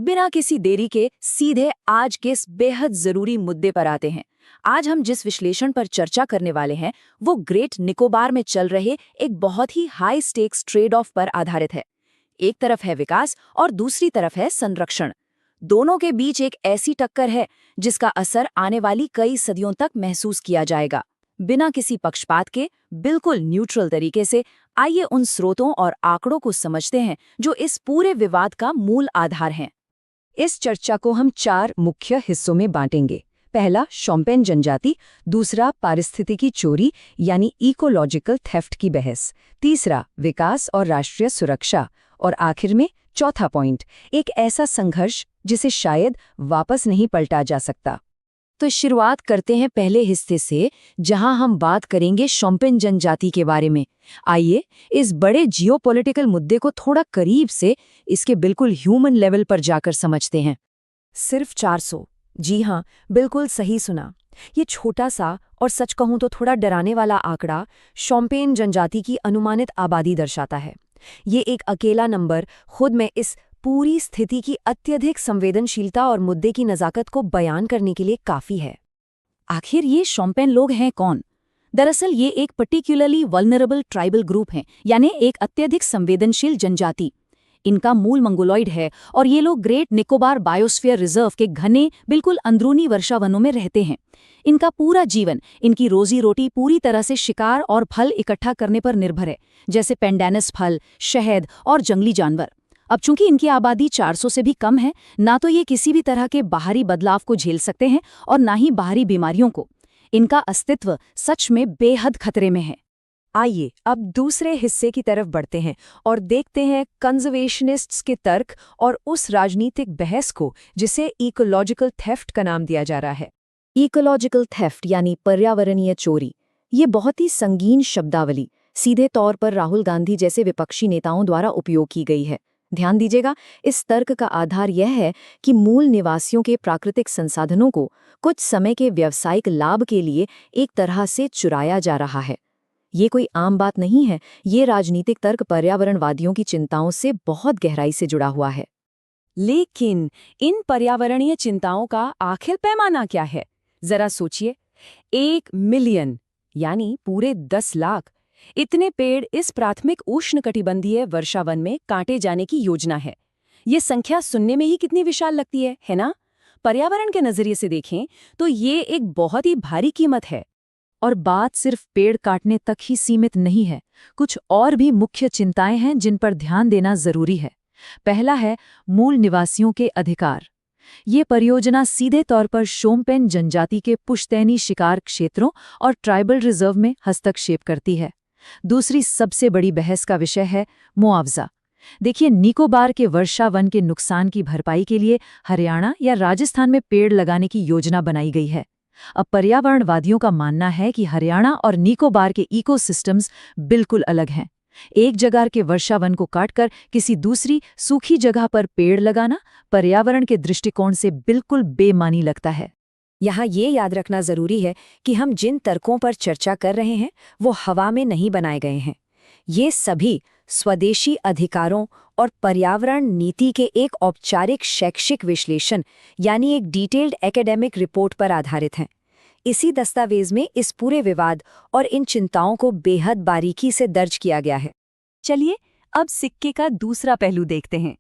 बिना किसी देरी के सीधे आज के इस बेहद जरूरी मुद्दे पर आते हैं। आज हम जिस विश्लेषण पर चर्चा करने वाले हैं वो ग्रेट निकोबार में चल रहे एक बहुत ही हाई स्टेक्स ट्रेड ऑफ पर आधारित है। एक तरफ है विकास और दूसरी तरफ है संरक्षण। दोनों के बीच एक ऐसी टक्कर है जिसका असर आने वाली कई सदियों तक महसूस किया जाएगा। बिना किसी पक्षपात के, बिल्कुल न्यूट्रल तरीके से आइए उन स्रोतों और आंकड़ों को समझते हैं जो इस पूरे विवाद का मूल आधार हैं। इस चर्चा को हम 4 मुख्य हिस्सों में बांटेंगे। पहला, शोम्पेन जनजाति। दूसरा, पारिस्थितिकी चोरी यानी इकोलॉजिकल थेफ्ट की बहस। तीसरा, विकास और राष्ट्रीय सुरक्षा। और आखिर में चौथा पॉइंट, एक ऐसा संघर्ष जिसे शायद वापस नहीं पलटा जा सकता। तो शुरुआत करते हैं पहले हिस्से से, जहां हम बात करेंगे शोम्पेन जनजाति के बारे में। आइए इस बड़े जियोपॉलिटिकल मुद्दे को थोड़ा करीब से, इसके बिल्कुल ह्यूमन लेवल पर जाकर समझते हैं। सिर्फ 400, जी हाँ, बिल्कुल सही सुना। ये छोटा सा और सच कहूं तो थोड़ा डराने वाला आंकड़ा शोम्पेन जनजाति की अनुमानित आबादी दर्शाता है। ये एक अकेला नंबर खुद में इस पूरी स्थिति की अत्यधिक संवेदनशीलता और मुद्दे की नज़ाकत को बयान करने के लिए काफ़ी है। आखिर ये शोम्पेन लोग हैं कौन? दरअसल ये एक पर्टिकुलरली वल्नरेबल ट्राइबल ग्रुप हैं, यानी एक अत्यधिक संवेदनशील जनजाति। इनका मूल मंगोलॉइड है और ये लोग ग्रेट निकोबार बायोस्फीयर रिजर्व के घने बिल्कुल अंदरूनी वर्षावनों में रहते हैं। इनका पूरा जीवन, इनकी रोजी रोटी पूरी तरह से शिकार और फल इकट्ठा करने पर निर्भर है, जैसे पेंडेनस फल, शहद और जंगली जानवर। अब चूंकि इनकी आबादी 400 से भी कम है, ना तो ये किसी भी तरह के बाहरी बदलाव को झेल सकते हैं और ना ही बाहरी बीमारियों को। इनका अस्तित्व सच में बेहद खतरे में है। आइए अब दूसरे हिस्से की तरफ बढ़ते हैं और देखते हैं कंजर्वेशनिस्ट्स के तर्क और उस राजनीतिक बहस को जिसे इकोलॉजिकल थेफ्ट का नाम दिया जा रहा है। इकोलॉजिकल थेफ्ट यानी पर्यावरणीय चोरी, ये बहुत ही संगीन शब्दावली सीधे तौर पर राहुल गांधी जैसे विपक्षी नेताओं द्वारा उपयोग की गई है। ध्यान दीजिएगा, इस तर्क का आधार यह है कि मूल निवासियों के प्राकृतिक संसाधनों को कुछ समय के व्यावसायिक लाभ के लिए एक तरह से चुराया जा रहा है। ये कोई आम बात नहीं है, ये राजनीतिक तर्क पर्यावरणवादियों की चिंताओं से बहुत गहराई से जुड़ा हुआ है। लेकिन इन पर्यावरणीय चिंताओं का आखिर पैमाना क्या है? जरा सोचिए, 1 मिलियन यानी पूरे 10 लाख इतने पेड़ इस प्राथमिक उष्णकटिबंधीय वर्षावन में काटे जाने की योजना है। ये संख्या सुनने में ही कितनी विशाल लगती है ना? पर्यावरण के नजरिए से देखें तो ये एक बहुत ही भारी कीमत है। और बात सिर्फ पेड़ काटने तक ही सीमित नहीं है, कुछ और भी मुख्य चिंताएं हैं जिन पर ध्यान देना जरूरी है। पहला है मूल निवासियों के अधिकार। ये परियोजना सीधे तौर पर शोम्पेन जनजाति के पुश्तैनी शिकार क्षेत्रों और ट्राइबल रिजर्व में हस्तक्षेप करती है। दूसरी सबसे बड़ी बहस का विषय है मुआवजा। देखिए, निकोबार के वर्षावन के नुकसान की भरपाई के लिए हरियाणा या राजस्थान में पेड़ लगाने की योजना बनाई गई है। अब पर्यावरणवादियों का मानना है कि हरियाणा और निकोबार के इकोसिस्टम्स बिल्कुल अलग हैं। एक जगह के वर्षावन को काटकर किसी दूसरी सूखी जगह पर पेड़ लगाना पर्यावरण के दृष्टिकोण से बिल्कुल बेमानी लगता है। यहाँ ये याद रखना जरूरी है कि हम जिन तर्कों पर चर्चा कर रहे हैं वो हवा में नहीं बनाए गए हैं। ये सभी स्वदेशी अधिकारों और पर्यावरण नीति के एक औपचारिक शैक्षिक विश्लेषण यानी एक डिटेल्ड एकेडमिक रिपोर्ट पर आधारित हैं। इसी दस्तावेज में इस पूरे विवाद और इन चिंताओं को बेहद बारीकी से दर्ज किया गया है। चलिए अब सिक्के का दूसरा पहलू देखते हैं,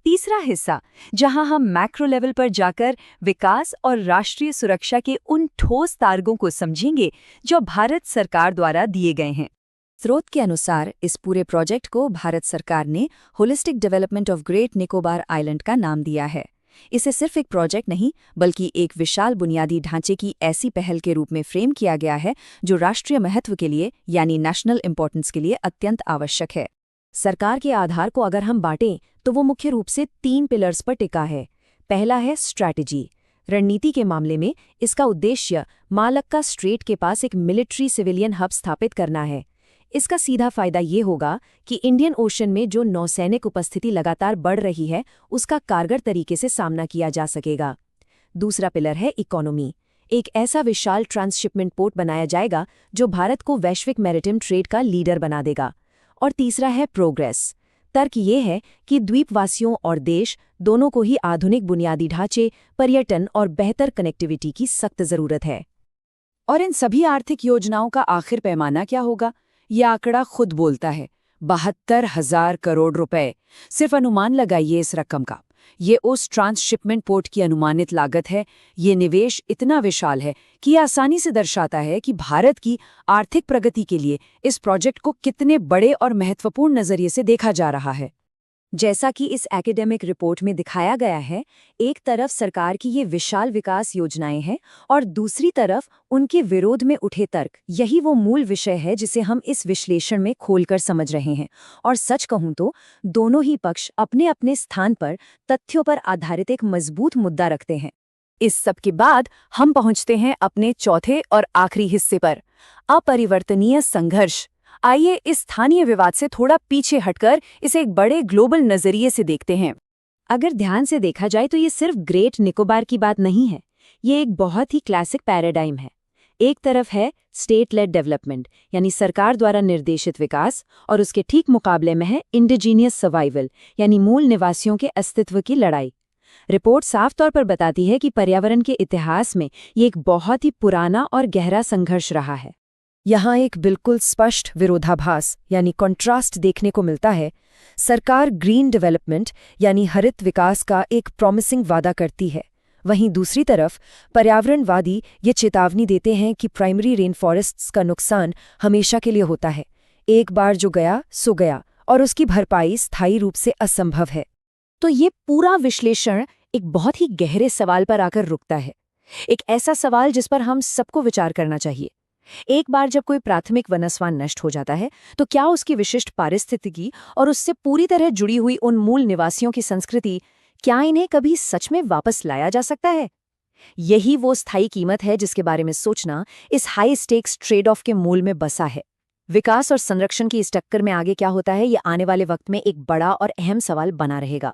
तीसरा हिस्सा, जहां हम मैक्रो लेवल पर जाकर विकास और राष्ट्रीय सुरक्षा के उन ठोस तारगों को समझेंगे जो भारत सरकार द्वारा दिए गए हैं। स्रोत के अनुसार इस पूरे प्रोजेक्ट को भारत सरकार ने holistic development of great Nicobar island का नाम दिया है। इसे सिर्फ एक प्रोजेक्ट नहीं बल्कि एक विशाल बुनियादी ढांचे की ऐसी पहल के रूप में फ्रेम किया गया है जो राष्ट्रीय महत्व के लिए यानी नेशनल इंपॉर्टेंस के लिए अत्यंत आवश्यक है। सरकार के आधार को अगर हम बांटें तो वो मुख्य रूप से 3 पिलर्स पर टिका है। पहला है स्ट्रैटेजी। रणनीति के मामले में इसका उद्देश्य मालक्का स्ट्रेट के पास एक मिलिट्री सिविलियन हब स्थापित करना है। इसका सीधा फायदा ये होगा कि इंडियन ओशन में जो नौसैनिक उपस्थिति लगातार बढ़ रही है उसका कारगर तरीके से सामना किया जा सकेगा। दूसरा पिलर है इकोनॉमी। एक ऐसा विशाल ट्रांसशिपमेंट पोर्ट बनाया जाएगा जो भारत को वैश्विक मैरिटाइम ट्रेड का लीडर बना देगा। और तीसरा है प्रोग्रेस। तर्क ये है कि द्वीपवासियों और देश दोनों को ही आधुनिक बुनियादी ढांचे, पर्यटन और बेहतर कनेक्टिविटी की सख्त जरूरत है। और इन सभी आर्थिक योजनाओं का आखिर पैमाना क्या होगा? ये आंकड़ा खुद बोलता है, 72,000 करोड़ रुपए। सिर्फ अनुमान लगाइए इस रकम का। ये उस ट्रांसशिपमेंट पोर्ट की अनुमानित लागत है। ये निवेश इतना विशाल है कि ये आसानी से दर्शाता है कि भारत की आर्थिक प्रगति के लिए इस प्रोजेक्ट को कितने बड़े और महत्वपूर्ण नजरिए से देखा जा रहा है। जैसा कि इस एकेडमिक रिपोर्ट में दिखाया गया है, एक तरफ सरकार की ये विशाल विकास योजनाएं हैं और दूसरी तरफ उनके विरोध में उठे तर्क। यही वो मूल विषय है जिसे हम इस विश्लेषण में खोलकर समझ रहे हैं। और सच कहूं तो दोनों ही पक्ष अपने अपने स्थान पर तथ्यों पर आधारित एक मजबूत मुद्दा रखते हैं। इस सब के बाद हम पहुंचते हैं अपने चौथे और आखिरी हिस्से पर, अपरिवर्तनीय संघर्ष। आइए इस स्थानीय विवाद से थोड़ा पीछे हटकर इसे एक बड़े ग्लोबल नजरिए से देखते हैं। अगर ध्यान से देखा जाए तो ये सिर्फ ग्रेट निकोबार की बात नहीं है, ये एक बहुत ही क्लासिक पैराडाइम है। एक तरफ है स्टेट लेड डेवलपमेंट, यानी सरकार द्वारा निर्देशित विकास, और उसके ठीक मुकाबले में है इंडिजीनियस सर्वाइवल, यानी मूल निवासियों के अस्तित्व की लड़ाई। रिपोर्ट साफ तौर पर बताती है कि पर्यावरण के इतिहास में ये एक बहुत ही पुराना और गहरा संघर्ष रहा है। यहाँ एक बिल्कुल स्पष्ट विरोधाभास यानी कॉन्ट्रास्ट देखने को मिलता है। सरकार ग्रीन डेवलपमेंट यानी हरित विकास का एक प्रॉमिसिंग वादा करती है, वहीं दूसरी तरफ पर्यावरणवादी ये चेतावनी देते हैं कि प्राइमरी रेन फॉरेस्ट्स का नुकसान हमेशा के लिए होता है, एक बार जो गया सो गया, और उसकी भरपाई स्थायी रूप से असंभव है। तो ये पूरा विश्लेषण एक बहुत ही गहरे सवाल पर आकर रुकता है, एक ऐसा सवाल जिस पर हम सबको विचार करना चाहिए। एक बार जब कोई प्राथमिक वनस्वान नष्ट हो जाता है तो क्या उसकी विशिष्ट पारिस्थितिकी और उससे पूरी तरह जुड़ी हुई उन मूल निवासियों की संस्कृति, क्या इन्हें कभी सच में वापस लाया जा सकता है? यही वो स्थायी कीमत है जिसके बारे में सोचना इस हाई स्टेक्स ट्रेड ऑफ के मूल में बसा है। विकास और संरक्षण की इस टक्कर में आगे क्या होता है, ये आने वाले वक्त में एक बड़ा और अहम सवाल बना रहेगा।